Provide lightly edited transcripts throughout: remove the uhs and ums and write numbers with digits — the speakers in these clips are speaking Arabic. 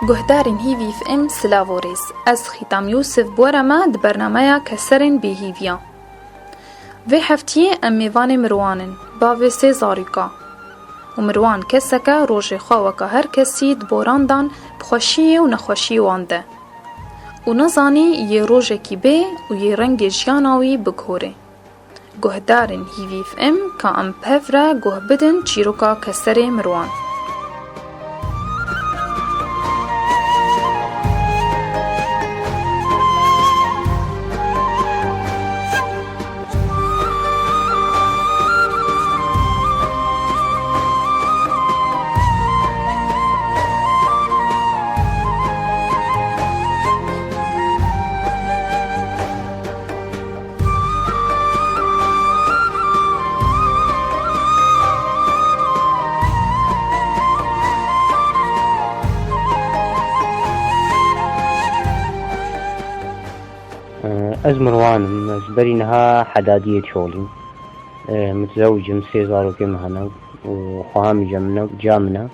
گهدارین هیوی ف ام سلاوریز از خیتام یوسف بورما د برنامه کسرین به هیویا و هفتیه ام میوان مروانن با و سه زاریکا و مروان کسکا روژ خواهکا هر کسی دبوراندان بخوشی و نخوشی وانده و نزانی یه روژ کی به و یه رنگ جیاناوی بگهوره گهدارین هیوی ف ام که ام پفره گه بدن چیروکا کسر مروان از مروانم از برينها حدادية شغلي متزوج من سيزارو كم هنا وخوامي جامنا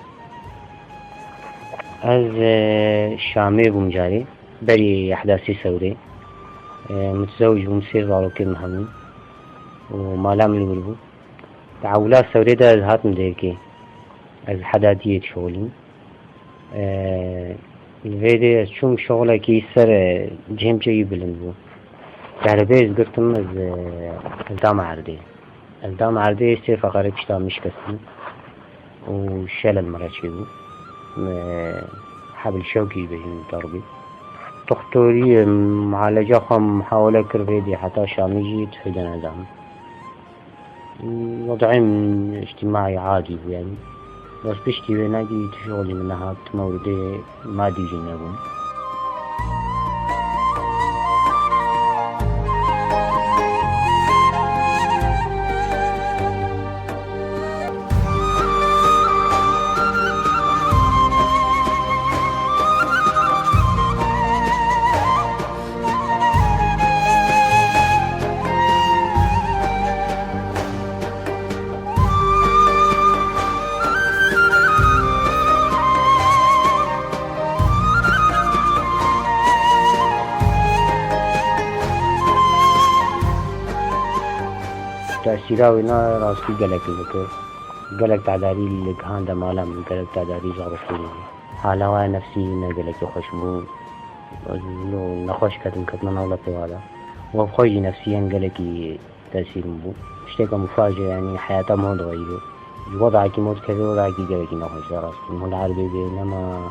از شامي بمجاري بري أحداثي سوري متزوج من سيزارو كم هنا ومالام الولبو تعولات سوري ده هات مديركي از حدادية شغلي الفيديو شوم شغله كي سر جيم جاي بلندو كهربائي قلتم الدام عردي سي فقرة كشتا مش كسن وشال المراجعو حبل شوكي بهن ضربي دكتوري معالجة خم محاولة كرفيدي حتى شاميجي تفيدنا دام وضعي اجتماعي عادي يعني بس بشتي بنادي تشغلي منها تموردي ما ديجي نبون تأثيرها وينا راسكي قلق تعداري اللي كان ده مالام قلق تعداري زارفيني حالها نفسي قلق خشبو نخوش كتنا نولة هذا وبخوجي نفسيا قلقي تأثير مبو اشتكى مفاجئ يعني حياتها ما تغيره وضعك موت كذا وضعك قلقي نخوش راسكي مو العربي بينما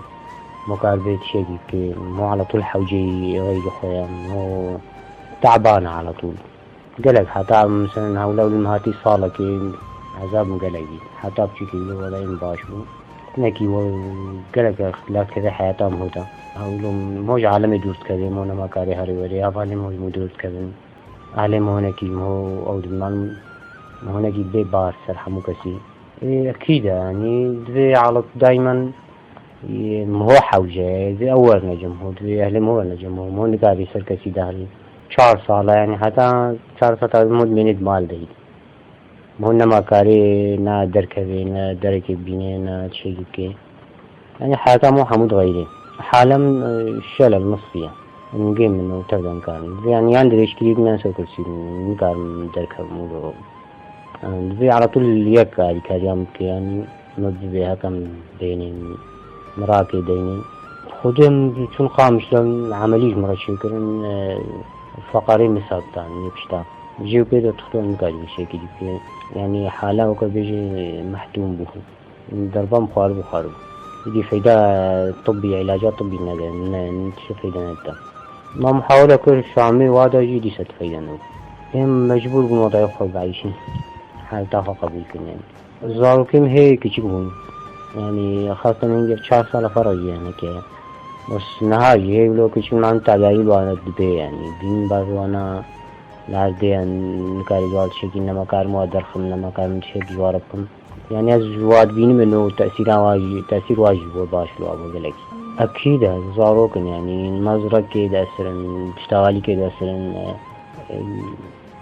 مقاربة شيء كي مو على طول حوجي غير خويا مو تعبانة على طول قلق حتى مثلا هؤلاء المهاتي صالة كي عذاب مقلقي حتى بشكل ولا ينباشوا نكي وقلق اختلاف كذا حياتهم هوتا هؤلاء موج عالمي دوست كذا مونا ما كاري هاري وري أفعالي موج مدوست كذا عالم هونكي مو أو دمان هونكي بي بار سرحمو كسي أكيد يعني دوي على دايما مو حوجة ذي أول نجم هو ذي أهل مو نجم هو مو نقاري سر كسي دهري 4 ساله يعني حتى 4 ساعات مدمنة مال دهيد مو نما كاري نا دركبي نا دركي بيني نا شيء كي يعني حياتها مو حمود غيري حالا الشلل نصفية نقيم منه تبدأ كان يعني عندي إشكالية من سوكر سين نقار دركب مو ذي على طول يك هذه كريم يعني نضبيها كم ديني مراكي ديني خودم چون خامش لهم عمليش مرة شكرن فقري مسابتان يبشتا جيو كده تختار نقاش بشكل كده يعني حالة وكا بيجي محتوم بوه ضربة مخارب يدي فايدة طبي علاجات طبي نتشوف فايدة نتا ما محاولة كل شامي وادا جي ست فايدة نو هم مجبور بموضوع يخوض بعيشين حالة قبول كن يعني الزارو كم هي كيشكون يعني خاصة من 4 سالة فرج يعني كده بس نهاية هي لو كيشون عن تعديل وانا دبي يعني بين بار وانا لعدي ان نكاري جوال شكل نما كار مودر خم نما كار من شيء جواربكم يعني از جواد بيني منه تأثير واجب وباش لو ابو قلقي اكيد زاروكن يعني المزرعة كده اسرن بشتغالي كده اسرن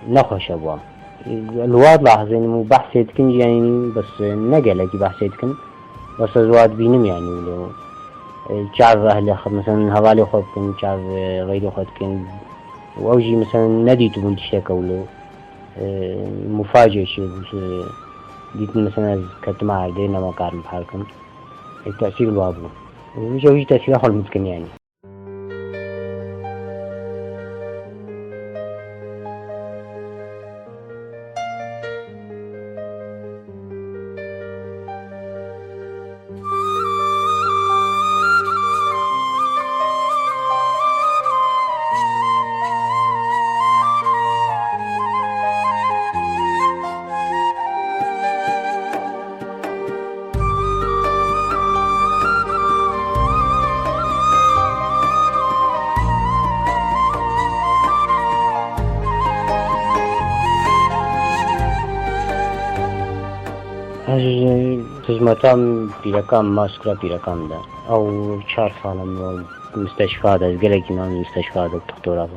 نخوش ابوا الواد لاحظين مو بحثيتكن يعني بس نقلقي بحثيتكن بس زواد بينم يعني لو شعب أهل مثلا هوالي خودكن شعب غيري خودكن وأوجي مثلا نديتو من تشتكولو مفاجئ شيء ديت مثلا كنت مع عردينا ما قارن بحالكم التأثير بابو وجوي تأثير أخر ممكن يعني. خدمتام پیرکم ماسکرا پیرکم ده او 4 سالم مستشفى ده قلقي نام مستشفى ده دكتورة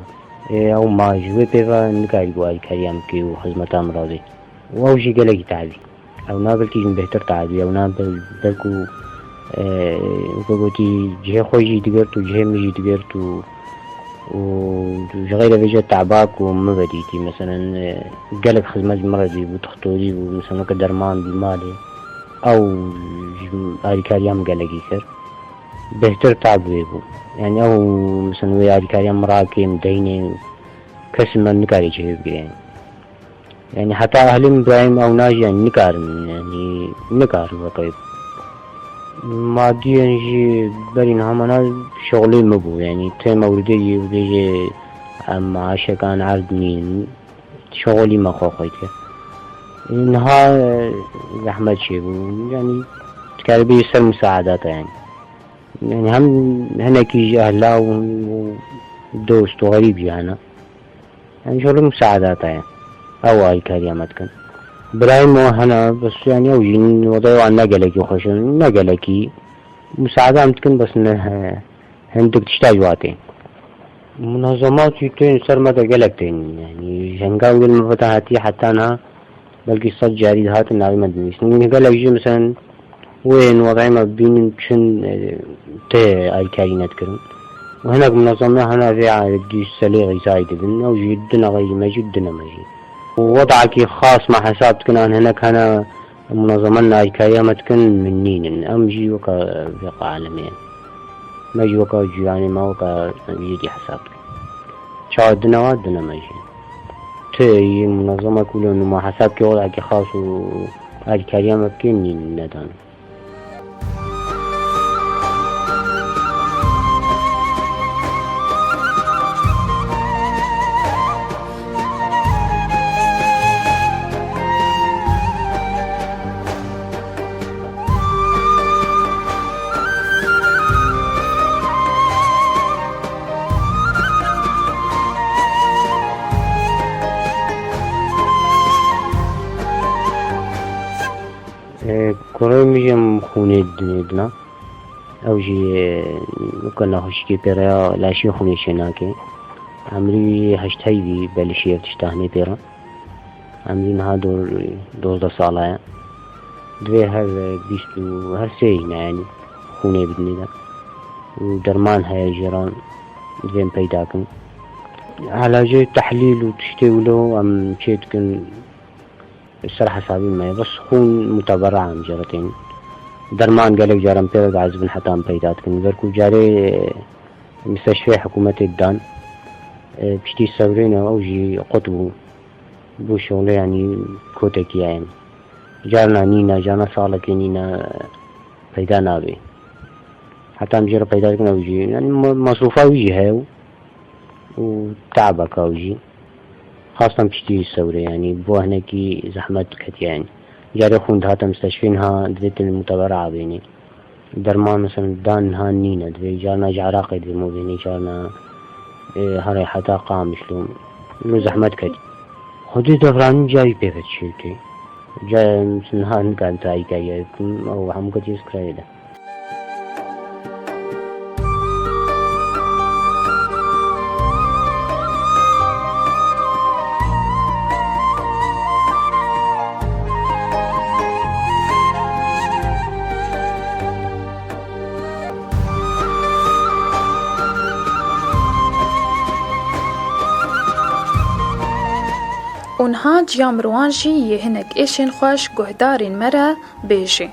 او ما جوي بيفا نقاعد قوالي كريم كي وخدمتام راضي او جي قلقي تعبي او نابل كيجن بهتر تعبي او نابل بلكو وقوتي جهة خوجي دقرتو جهة ميجي دقرتو وغير بيجا تعباك ومبديتي مثلا قلق خدمات مرضي وتخطوري ومثلا كدرمان بمالي او هاريكاريام قلقي كر بهتر تعب ويبو يعني او مثلا وي هاريكاريام مراكي مديني كسم نكاري جهب يعني حتى اهلي ابراهيم او ناجي يعني نكار وقيب ماديا جي برين همانا شغلي مبو يعني تيم وردي ودي معاشا كان عردني شغلي ما خوخيت انها زحمة شيبو يعني تكالبي يسر مساعدات يعني هم هنا كي اهلا ودوست وغريب جانا يعني شغل مساعدات يعني او هاي كاريامات كان برايم هنا بس يعني اوجين وضعوا عن نقلكي وخشن نقلكي مساعدة ممكن بس هندك تشتاج واتين منظمات يتين سرمدة قلقتين يعني جنقاوي المفتاحاتي حتى أنا بلقي صد جاري هات الناوي مدني سنين قلق جي مثلا وين وضعي ما بين شن تي اي كارينات كرن وهناك منظمة هنا في عادي سليغي زايد بن او جدنا غير ما جدنا ما جي ووضعك خاص مع حساب تكن هناك هنا منظمة اي كايامة تكن منين ام جي وكا فقا عالمين ما جي وكا جياني ما وكا يجي حسابك شاهدنا وادنا ما جي تي منظمة كلها انه مع حسابك وضعك خاص اي كايامة كنين ندان كوري ميجم خوني دنا او جي كنا خشكي بيرا لاشي خوني شناكي عمري هشت هيدي بلشير تشتاهني بيرا عمري نها دور صالة دوي هر بيستو هر سينا يعني خوني بدني دا ودرمان هاي جيران دوين بيداكن على جي تحليل وتشتيولو ام شيتكن الصراحة حسابي ما بس خون متبرع عن جارتين درمان قالك جارم بيرد عزبن حتى عم بيدات كن بركو جاري مستشفى حكومة الدان بشتي سورين او جي قطبو بو شغله يعني كوتكي يعني جارنا نينا جانا صالك نينا بيدا نابي حتى عم جرى بيدات كن او جي يعني مصروفا ويجي هاو وتعبك او جي خاصة بشتي السوري يعني بو هناكي زحمة كت يعني جاري خون هاتا مستشفينها دفيت المتبرعة بيني درمان مثلا دانها نينا دفي جارنا جعراقي دفي مو بيني جارنا هاري حتى قام شلون انو زحمة كت خودي دفراني جاي بيفت شيوتي جاي مثلا هان كان تاي كاي او هم كت يسكراي ده اونها جیا مروان جی یه هنک ایشن خوش گهدارین مره بیجی.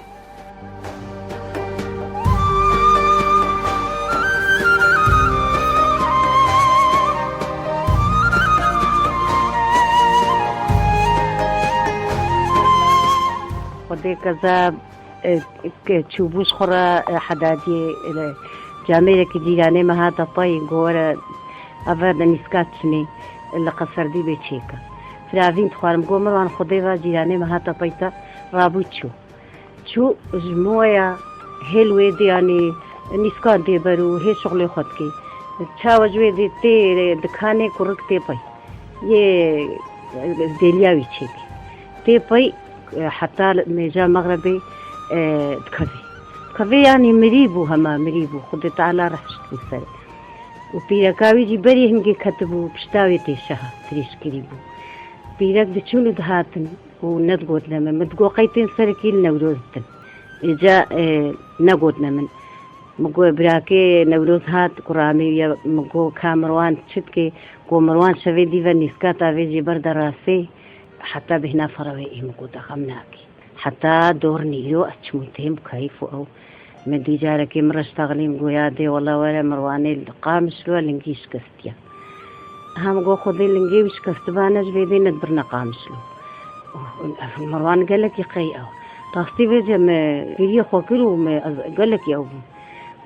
خدای کذا چوبوش خورا حدادی جامعه که دیرانه مهاتا پای گوره أفرد نسكاتشني اللي قصردي بيتشيكا فرافين تخوارم قومروان خديفا جيراني مهاتا بيتا رابوتشو شو جمويا هلوي دي يعني نسكات دي برو هي شغل خدكي تشاوجوي دي تي دكاني كورك تي باي يه ديلياوي تشيكي تي باي حتى ميجا مغربي تكفي يعني مريبو هما مريبو خدي تعالى رحشت بسري وبيركاوي جي بري هنگي كتبو بشتاوي تيشها تريش كريبو بيرك دچونو دهاتن وندقوت لما مدقو قيتين سركيل نوروزتن إجا نقوتنا من مقو براكي نوروز هات قرامي يا مقو كامروان تشتكي قو مروان شوي ديفا نسكاتا فيجي برد راسي حتى بهنا فروي مقو دخمناكي حتى دور نيرو أتشمتهم كيف أو مدي جاركي مرش تغليم قويادي والله ولا مرواني القامش لو لنجيش كستيا هم قو خذي لنجي وش كستبانا جبيدي ندبرنا قامش لو مروان قال لك يقي أو طاستي بيجا ما فيديو خوكلو ما قال لك يا أبو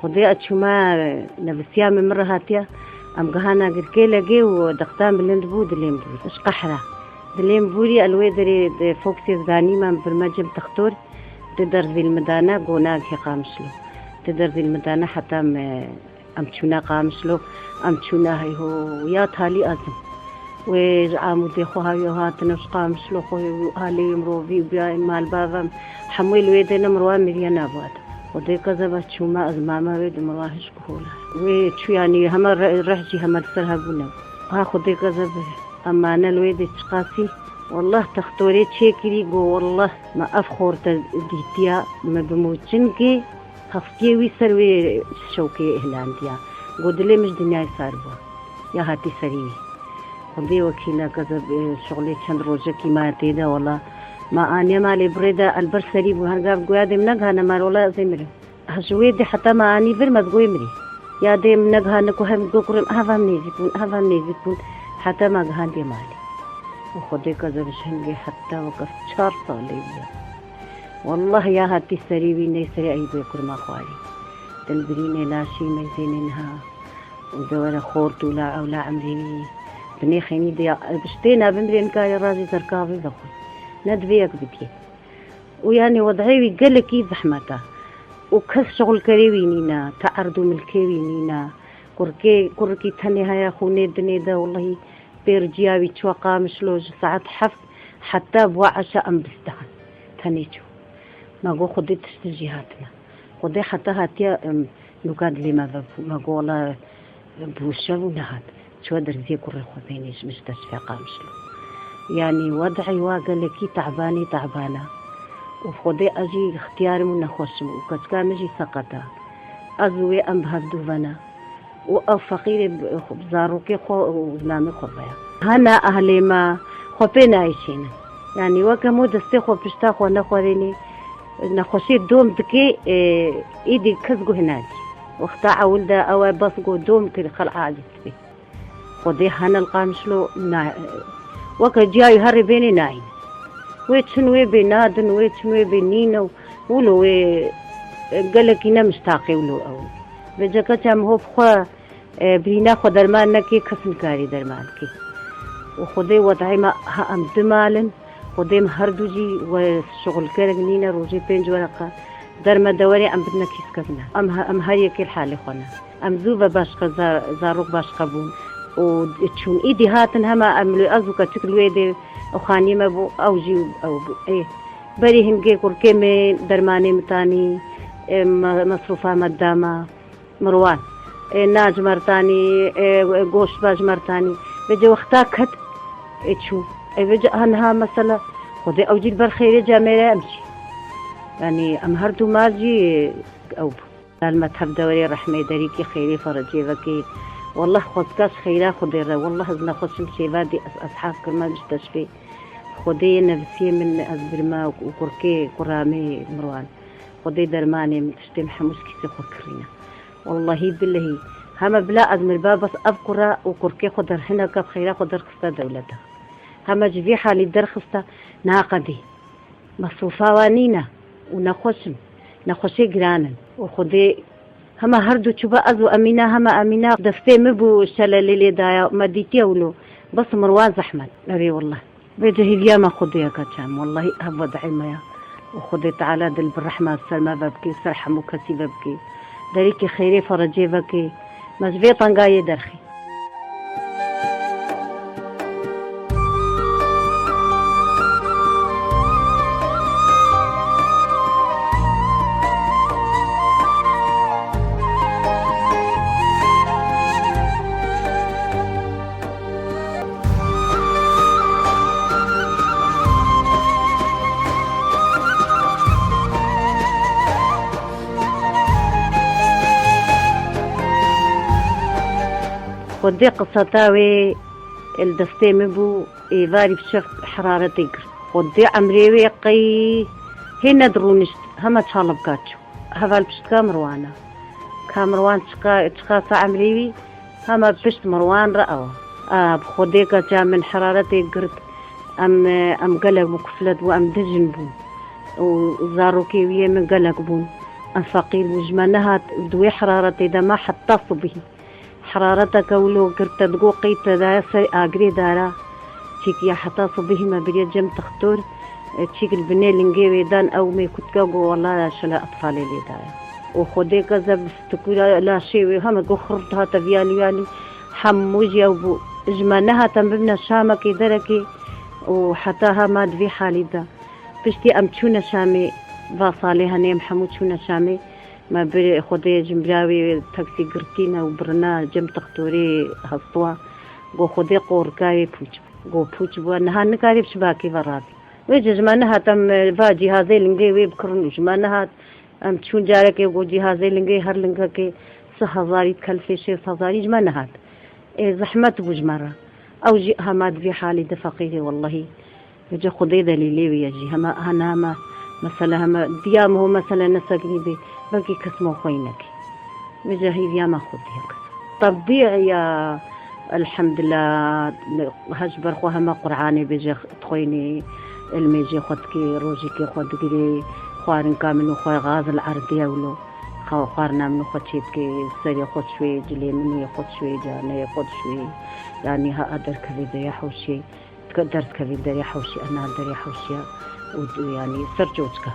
خذي أتشما نبسيا من مرة هاتيا أم قهانا قد كيلا جي ودقتان بلندبو دليم بوري إيش قحرة دليم بوري الويدري فوكسي زغاني ما برمجم تختور تقدر ذي المدانة قوناك هي قامشلو تقدر ذي المدانة حتى أم تشونا قامشلو أم تشونا هي هو يا تالي أزم وعامو دي خوها يوهاتنا وش قامشلو خوي هالي مروفي وبيا مال بابا حمويل ويدنا مروان مريانا بواد ودي كذا تشوما أزماما ويد مرواهش كهولا وشو يعني هما رحجي هما السرها بونا ها خدي كذا أما أنا الويد تشقاسي والله تختوري تشيكري قو والله ما أفخور تديتيا ما بموتشنكي خفتي ويسروي شوكي إهلانديا قو دلي مش دنياي ساربوا يا هاتي سريوي خذي وكيلا كذا شغلي چند روجه كي ما تيدا والله ما أني مالي بريدا البر سريب وهرقاب قويادي منقها نمار والله زمري هشويدي حتى ما أني فرمت قوي مري يا دي منقها نكو هم قوكرم هفهم نيزيكون حتى ما قهان دي مالي وخدي كذا بشهنجي حتى وقف 4 صالي والله يا هاتي سريبي نيسري أي بيكر ما خوالي تلبريني لاشي ميزينينها ودورة خورت ولا أولا عمريني بني خيني دي بشتينا بمرين كاي رازي تركابي ذخل ندفيك بدي ويعني وضعي قلكي زحمتا وكس شغل كريوينينا تعرضوا ملكيوينينا كوركي تاني هيا خوني دني دا والله بيرجياوي تشوقا مشلوج ساعات حفظ حتى بوعشا أم بستهن تانيتو ما قو خدي تشتجيهاتنا خدي حتى هاتيا نقاد لي ما قو والله بوشاو نهات شو درزي كوري خذينيش مش تشفي قامشلو يعني وضعي واقلكي تعبانة وخدي أجي اختياري من خوشم وكتكا مجي سقطا أزوي أم بهدوفنا و فقير بزاروكي خو وزلامي خربايا هنا أهلي ما خوبين عايشين يعني وكمو دستي خو بشتا خو نخوريني نخوشي دوم دكي إيدي كسقو هناك واختاع ولدا أو بسقو دوم كي خلع عاجز بي خدي هنا القامشلو وكا جاي هري بيني ناين ويتشنوي بنادن ويتشنوي بنينو ولو قالك إنا مشتاقي ولو أول بجاكا تام هو بخوا برينا خو درمان نكي كسن كاري درمان كي وخدي وضعي ما هم دمالن خدي مهردوجي وشغل كارغنينا روجي بينج ورقة درما دوري أم بدنا كيس كذنا أم هاري كل حالي خونا أم زوبا باشقا زاروك باشقا بون وتشون إيدي هاتن هما أملو أزوكا تكلويدي وخاني ما بو أوجي أو إيه بري هنجي كوركيمي درماني متاني مصروفة مدامة مروان ناج مرتاني قوش باج مرتاني بجي وقتا كت تشوف بجي هنها مثلا خذي أوجي البرخيرة جامعة أمشي يعني أم هردو ماجي أو المذهب دوري رحمة دريكي خيري فرجي ذكي والله خذكاش خيرا خذي والله إذا خذش مشي بادي أصحاب كل ما مش تشفي خدي نفسي من أزبرما وكركي قرامي مروان خدي درماني من تشتي محموش كيسي خكرينا والله بالله هما بلا أزمر بابس أذكر وكركي خدر هنا كاب خيرا خدر خستا دولتها هما جفي حالي در خستا ناقدي مصروفا وانينا ونخوشي جرانا وخدي هما هردو تشوبا أزو أمينة هما أمينة دستي مبو شلالي لي دايا مديتي أولو بس مروان زحمة أبي والله بيجي هديا ما خديها كاتشام والله هبو دعيمة وخدي تعالى دل بالرحمة السلمى ببكي سرحمو كسي ببكي داريكي خيري فرجي بكي مجبي طنقاي درخي خدي قصتاوي الدستي مبو إيفاري بشف حرارتي خدي عمريوي قي هنا درونشت هما تشالب كاتشو هذا بشت كامروان تشقا عمريوي هما بشت مروان رأوا بخدي كاتشا من حرارتي قرد أم قلق مكفلت وأم دجن بون وزاروكي ويا من قلق بون أم فقير وجمانها دوي حرارتي دا ما حتصوا به حرارتك ولو قرت تقو قيت دا اجري دارا تشيك يا حتى صبيه ما بريا جم تختور تشيك البني لنجي دان او مي كنت كاغو والله شلا اطفالي لي دارا وخدي كذا بستكولا لا شيء هم كو خرطها تفيالي حموجي او جمانها تنبنا شامك دركي وحتاها ما دفي حالي دا بشتي امتشونا شامي باصاليها نيم حموتشونا شامي ما بري خدي جمبراوي تاكسي قرتينا وبرنا جم تختوري هصوا قو خدي قوركاوي بوش بو انها نكاري بشباكي برابي ويجي جمانها تم فا جهازي لنجي ويبكرن جمانها ام تشون جاركي وقو جهازي لنجي هر لنجاكي 6000 تكلفي شي 6000 جمانها زحمة بوجمرة او جيها ما في حالي دفقيه والله يجي خدي دليلي ويجي هما مثلا هما ديامه مثلا نسقني بي بلكي كسمو خوينك مجاهيد يا ما خديها طبيعي يا الحمد لله هجبر خوها ما قرعاني بيجي تخويني الميجي خدكي روجيكي خدكي خوارن كامل وخوي غاز العرضية ولو خوارنا منو خدشيتكي سري خد شوي جلي منو يخد شوي جانا يخد شوي يعني ها أدر كذي يا حوشي تقدر كذي يا حوشي أنا أدر يا حوشي يعني سرجوتك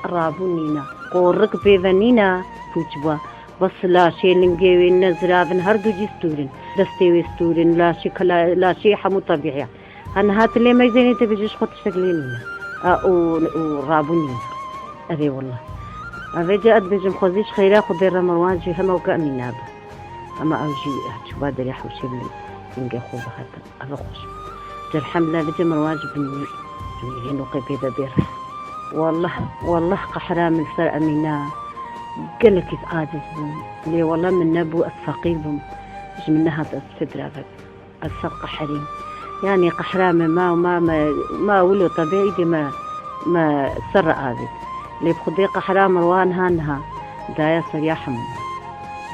رابونينا قورك بيفنينا فوتبوا بس لا شيء لنجي نزرافن هردو جستورن دستي وستورن لا شيء حمو طبيعي انا هات اللي ما يزيني تبيجيش خد شغلينينا ورابونينا ابي والله ابي جاءت بيجي مخزيش خيرا خدي مروان جي هما وكامينا اما اوجي شو بادر يحوشي لي نجي خوبه هذا ابي خوش الحمد لله بيجي مروان بن نوقي بيدا بير والله قحرام الفرق منا قال لك عاجز بهم لي والله من نبو الثقيل بهم مش منها الصدر السرق حريم يعني قحرام ما ولو طبيعي دي ما سر عابد لي بخدي قحرام مروان هانها دايا سريع حمو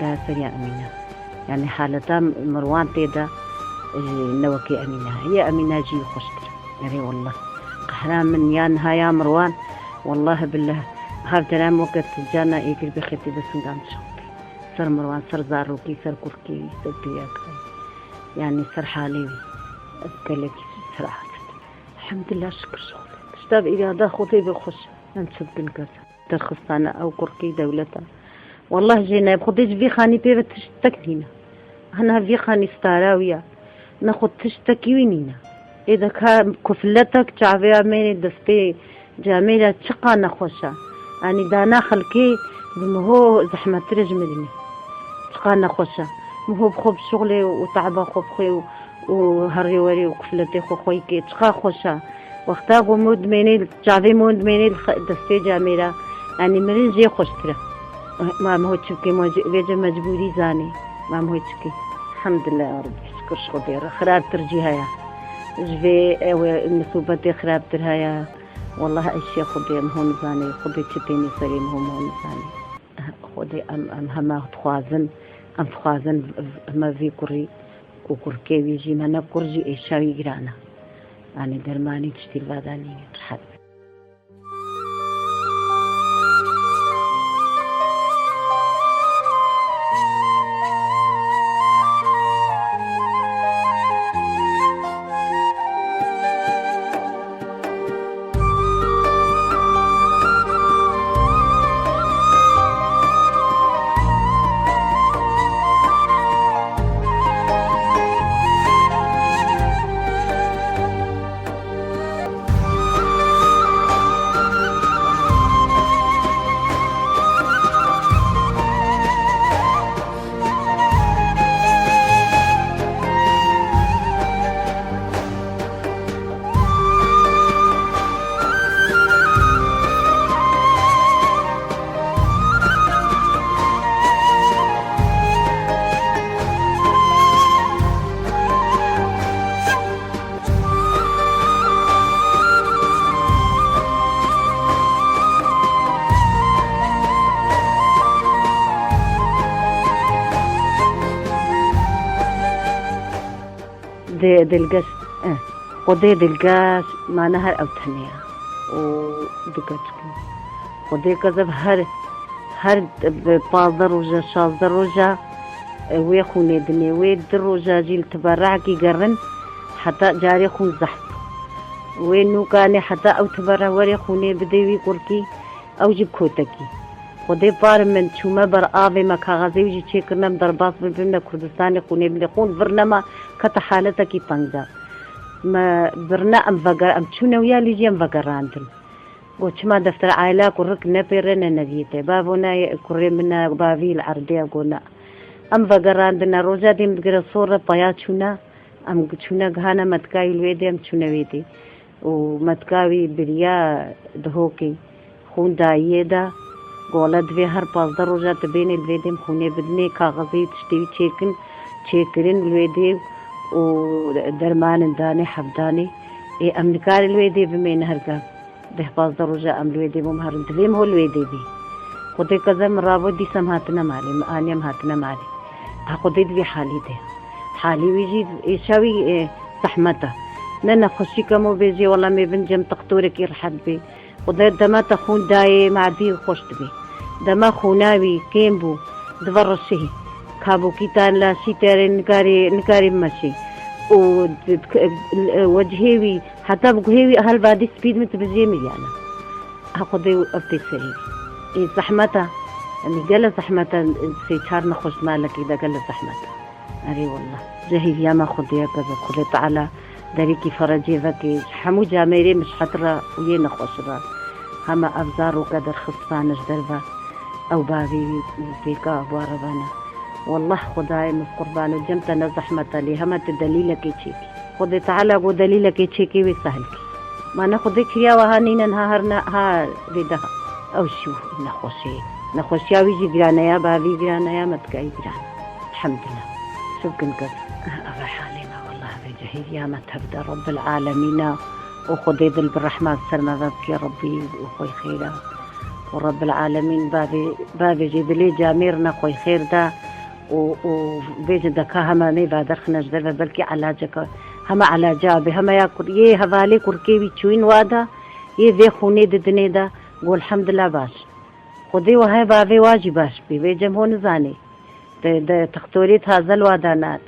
دايا سريع أمينة يعني حالتا مروان تيدا نوكي أمينة هي أمينة جي خشتر يعني والله قحرام من يانها يا مروان والله بالله هاف تنام وقت جانا يقل بخيتي بس نقام شوقي سر مروان سر زاروكي سر كركي سر بياكي يعني سر حالي أذكرلك سر عادت الحمد لله شكر شغلي اشتاب إلي هذا خوتي بخش ننسب بالقصة ترخصانا أو كركي دولتا والله جينا بخديش في خاني بيبت تشتكنينا أنا في خاني ستاراوية ناخد تشتكي وينينا إذا كان كفلتك تعبيها ميني دستي جميلة تشقى نخوشة يعني دانا خلكي بمهو زحمة رجملني تشقى نخوشة مهو بخوب شغلي وتعبا خوب خوي وهري وري وكفلتي خويكي تشقى خوشة واختاقو مود ميني تعبي مود ميني دستي جميلة يعني مرين جي خوشترة ما مهو تشبكي بيجا مجبوري زاني ما مهو تشكي الحمد لله يا رب شكر شغلي خراب ترجيها يا جوی نصوبت خراب تر هيا والله اشياء خدي ام هون زاني خدي تشتيني سريم هون زاني خدي ام هما خوازن ما في كوري وكوركي ويجي منا كورجي ايشاوي جرانا يعني درماني تشتي الباداني الحد دلقاس خدي دلقاس ما نهر أو تهنيا ودقاتكم خدي كذب هر بازر وجا شازر وجا ويخوني دني ويد الرجا جيل تبرع كي قرن حتى جاري خون زحف وينو كان حتى أو تبرع وري خوني بديوي قركي أو جيب كوتكي خدي بار من شو ما بر آبي ما كاغازي وجي تشيكرنا مدرباس ببنا كردستاني خوني بلقون برنما كتا حالتكي بانجا ما برنا ام فقر ام تشونا ويا ليجي ام فقر راندن قلت ما دفتر عائلة كرك نبيرنا نجيته بابونا كري منا بابي العربية قلنا ام فقر راندنا روجا دي مدقر صورة بيات شونا ام شونا غانا متكاوي الويدي ام شونا ويدي ومتكاوي بريا دهوكي خون داية دا قولت في هر پازده روجا تبين الويدي مخوني بدني كاغذي تشتوي تشيكرين الويدي ودرمان داني حفداني اي امنكار الويدي بمين هرقا ده پازده روجا ام الويدي بمهرن تبين هو الويدي بي خودي كذا مرابو دي سمهاتنا مالي آنيا مهاتنا مالي خودي دي حالي ده حالي ويجي يشاوي زحمته نانا خشي كمو بيجي والله مي بنجم تقطورك يرحد بي خودي دما تخون داي معدي خوشت بي دما خوناوي كيمبو دفر الشهي كابو كيتان لا سيتاري نكاري ماشي وجهيوي حتى بقهيوي أهل بعد سبيد متبزي مليانا هاخدي أبتي سريري إيه زحمتا يعني قال زحمتا سيتشار نخش مالك إذا قال زحمتا أري والله جهي ياما خدي كذا خدي تعالى داريكي فرجي ذكي حمو جاميري مش حترا وين نخش را هما أبزار وقدر خصفانش دربا أو بابي بيكا بواربانا والله خداي من قربان وجمتنا زحمة لي همت دليلك يشيكي خدي تعالى قو دليلك يشيكي ويسهلكي ما ناخذك يا وهانينا نهارنا ها بدها أو شو نخوشي يا ويجي جرانا يا بابي جرانا يا متكاي جرانا الحمد لله شو كنت أبا حالنا والله بجهيد يا ما تبدا رب العالمين وخدي ذل بالرحمة السلمى بابك يا ربي وخوي خيرا ورب العالمين بابي جيب لي جاميرنا خوي خير دا وبيجي دكا هما مي بعد خناش دابا بلكي علاجك هما علاجا بهما ياكل يه هذالي كركيبي تشوين وادا يه ذي خوني ددني دا قول الحمد لله باش خدي وهاي بابي واجي باش بيجم هون زاني تختوري هذا الوادانا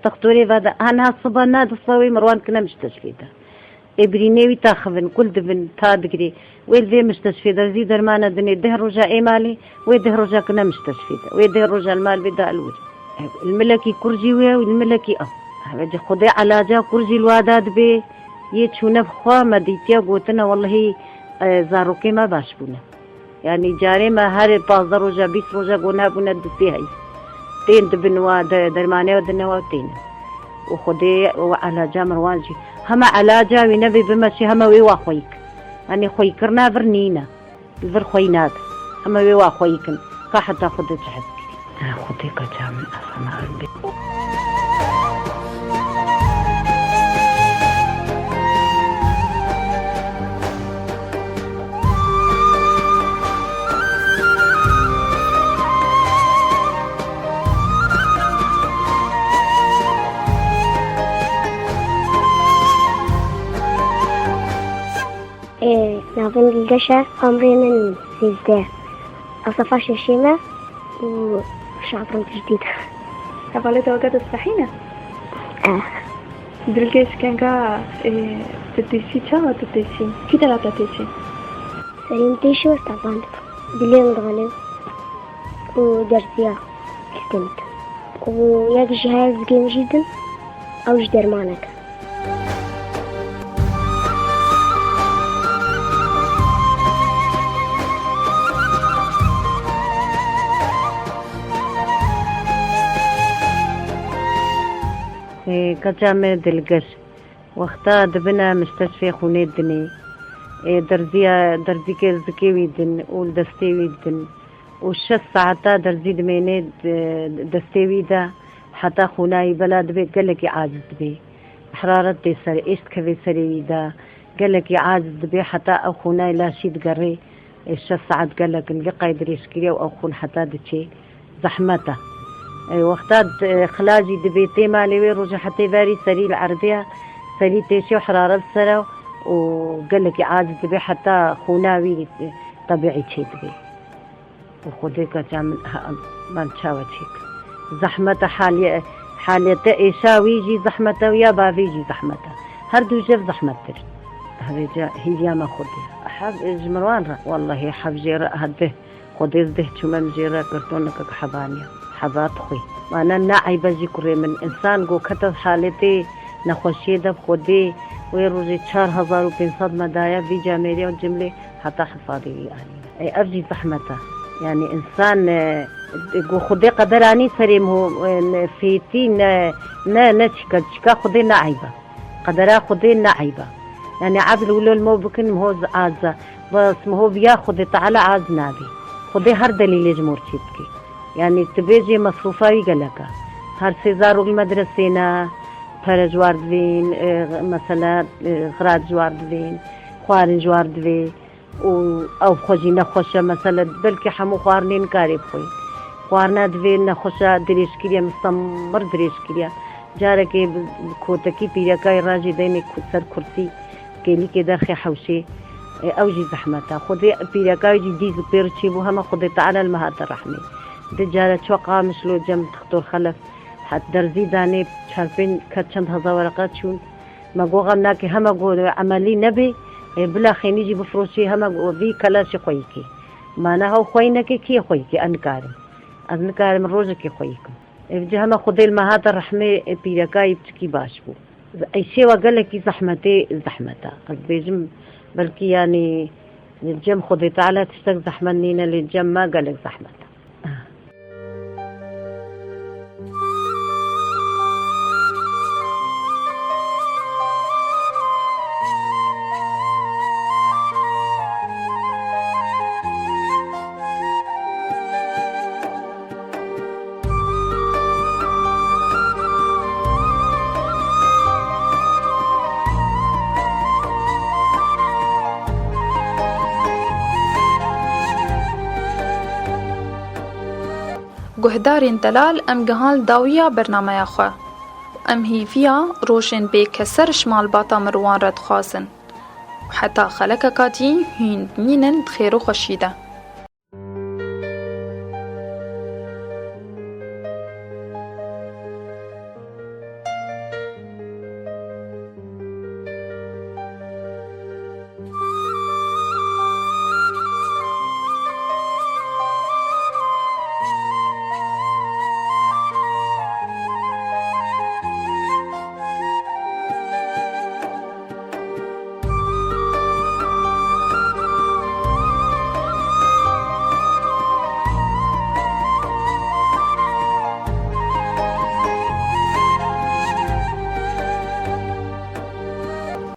تختوري بعد انا صبنا تصوي مروان كنا مستشفى ده ابرينيوي تاخذن كل دبن تادقري ويل مستشفى ده زي درمانه دني ده رجاء ايمالي وده رجاء كنا مستشفى ده وده رجاء المال بدا الوج الملكي كرجي والملكي هذا خدي علاجا كرجي الواداد بي يتشونا بخوا مديتيا قوتنا والله زاروكي ما باشبونا يعني جاري ما هر 15 رجا 20 رجا قونا بنا دتي هي تين دبن واد درمانه ودنا وتين وخدي وعلاجا مروانجي هما علاجا ونبي بمشي هما ويوا خويك يعني خويكرنا برنينا الفر خوينات هما ويوا خويكن كحتى خدي تحسك خدي كجام افما البيت نافن القشة عمري من 16 أصفى شيمة وشعبرة جديدة. هفعلي توقات الصحينة؟ دلقيش كان قا تديشي شا تديشي كي تلا تديشي؟ سليم تيشو استعبان بليون دغلب ودرسيا كتنت وياك جهاز قيم جدا أو جدر مانك. كجامع دلقش وقتا دبنا مستشفى خوني دني درزي كي ويدن والدستي ويدن والشس ساعتا درزي دميني دستي ويدا حتى خوناي بلاد بي قالك عاجز بي حرارة دي سري ايشت كفي سري ويدا قالك عاجز بي حتى او خوناي لا شيد قري الشس ساعت قالك نلقى يدريش كريا او خون حتى دتشي زحمته وقتاد خلاجي دبيتي مالي ويروج حتى فاري سري العربية سري تيشي وحرارة بسرة وقال لك عاجز دبي حتى خوناوي طبيعي تشي دبي وخديك جامل ما نشاوت هيك زحمة حالية إيشاوي يجي زحمة ويا بافي يجي زحمة هردو جف زحمة هذا هي ما خدي أحب جمروان والله حب جيرا هده خدي زده شو ممجيرا كرتونك حبانيا حبات خوي وانا ناعيبه ذكري من انسان جو كتب حالتي نخوشي دب خودي ويروجي 4500 مدايا في جامعية والجملة حتى حفاظي يعني اي ارجي زحمته يعني انسان جو خودي قدراني سريم هو في تين نا نشكا خودي ناعيبه قدرا خودي ناعيبه يعني عبد ولو المو بكن هو عازه بس هو بياخذ تعالى عاز نابي خودي هر دليل جمهور تشتكي يعني تبيجي مصروفاوي قالك هر سيزارو المدرسينا فرج واردوين مثلا خراج واردوين خوارن واردوين او خوجي نخوشة مثلا بلكي حمو خوارنين كاري بخوي خوارنا دوين نخوشة دريش كريا مستمر دريش كريا جاركي كوتكي بيركاي راجي ديني سر كرسي كيلي كده خي حوشي اوجي زحمتها خذي بيركاي جديد بيرتشي بوها خذي تعالى المهات الرحمي دجالة شوقها مشلو جنب تخطر خلف حد درزي داني شارفين كتشند هذا ورقات شون ما جوغا مناكي هما جو عملي نبي بلا خيني جي بفروشي هما جو في كلاش خويكي ما أنا هو خوينكي كي خويكي أنكارم روجكي خويكم إفجي هما خذي المهات الرحمة بيركاي بتكي باشبو أي شيء وقالك زحمتي زحمتها قد بيجم بلكي يعني الجم خذي تعالى تشتك زحمنينا للجم ما قالك زحمتها. گهدارین دلال ام گهال داویا برنامه خو ام هیفیا روشن به کسر شمال باتا مروان رد خواستن و حتی خلک کاتی هین نینن خیرو خوشیده